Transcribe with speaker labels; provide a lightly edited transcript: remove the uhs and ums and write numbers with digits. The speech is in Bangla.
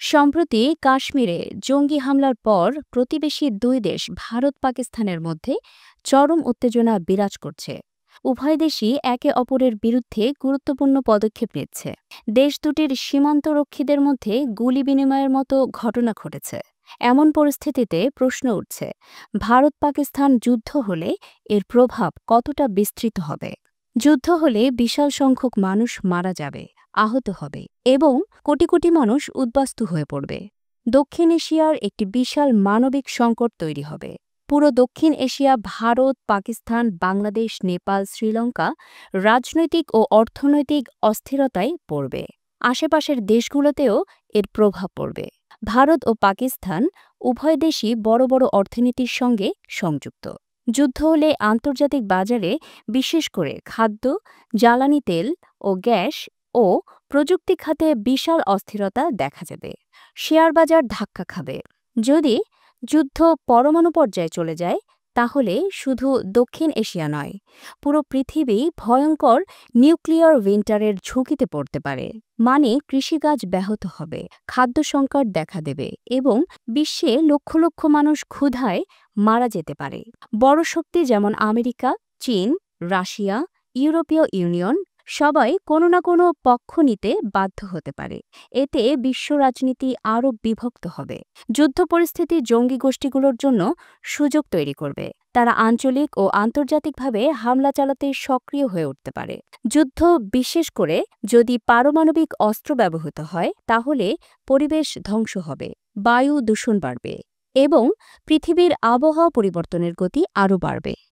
Speaker 1: সম্প্রতি কাশ্মীরে জঙ্গি হামলার পর প্রতিবেশী দুই দেশ ভারত পাকিস্তানের মধ্যে চরম উত্তেজনা বিরাজ করছে। উভয় দেশই একে অপরের বিরুদ্ধে গুরুত্বপূর্ণ পদক্ষেপ নিচ্ছে। দেশ দুটির সীমান্তরক্ষীদের মধ্যে গুলি বিনিময়ের মতো ঘটনা ঘটেছে। এমন পরিস্থিতিতে প্রশ্ন উঠছে, ভারত পাকিস্তান যুদ্ধ হলে এর প্রভাব কতটা বিস্তৃত হবে। যুদ্ধ হলে বিশাল সংখ্যক মানুষ মারা যাবে, আহত হবে এবং কোটি কোটি মানুষ উদ্বাস্তু হয়ে পড়বে। দক্ষিণ এশিয়ার একটি বিশাল মানবিক সংকট তৈরি হবে। পুরো দক্ষিণ এশিয়া, ভারত, পাকিস্তান, বাংলাদেশ, নেপাল, শ্রীলঙ্কা রাজনৈতিক ও অর্থনৈতিক অস্থিরতায় পড়বে। আশেপাশের দেশগুলোতেও এর প্রভাব পড়বে। ভারত ও পাকিস্তান উভয় দেশই বড় বড় অর্থনীতির সঙ্গে সংযুক্ত। যুদ্ধ হলে আন্তর্জাতিক বাজারে, বিশেষ করে খাদ্য, জ্বালানি তেল ও গ্যাস ও প্রযুক্তি খাতে বিশাল অস্থিরতা দেখা যাবে। শেয়ার বাজার ধাক্কা খাবে। যদি যুদ্ধ পরমাণু পর্যায়ে চলে যায়, তাহলে শুধু দক্ষিণ এশিয়া নয়, পুরো পৃথিবী ভয়ঙ্কর নিউক্লিয়ার উইন্টারের ঝুঁকিতে পড়তে পারে। মানে কৃষিকাজ ব্যাহত হবে, খাদ্য সংকট দেখা দেবে এবং বিশ্বে লক্ষ লক্ষ মানুষ ক্ষুধায় মারা যেতে পারে। বড় শক্তি যেমন আমেরিকা, চীন, রাশিয়া, ইউরোপীয় ইউনিয়ন সবাই কোনো না কোনো পক্ষ নিতে বাধ্য হতে পারে। এতে বিশ্ব রাজনীতি আরও বিভক্ত হবে। যুদ্ধ পরিস্থিতি জঙ্গি গোষ্ঠীগুলোর জন্য সুযোগ তৈরি করবে। তারা আঞ্চলিক ও আন্তর্জাতিকভাবে হামলা চালাতে সক্রিয় হয়ে উঠতে পারে। যুদ্ধ, বিশেষ করে যদি পারমাণবিক অস্ত্র ব্যবহৃত হয়, তাহলে পরিবেশ ধ্বংস হবে, বায়ু দূষণ বাড়বে এবং পৃথিবীর আবহাওয়া পরিবর্তনের গতি আরও বাড়বে।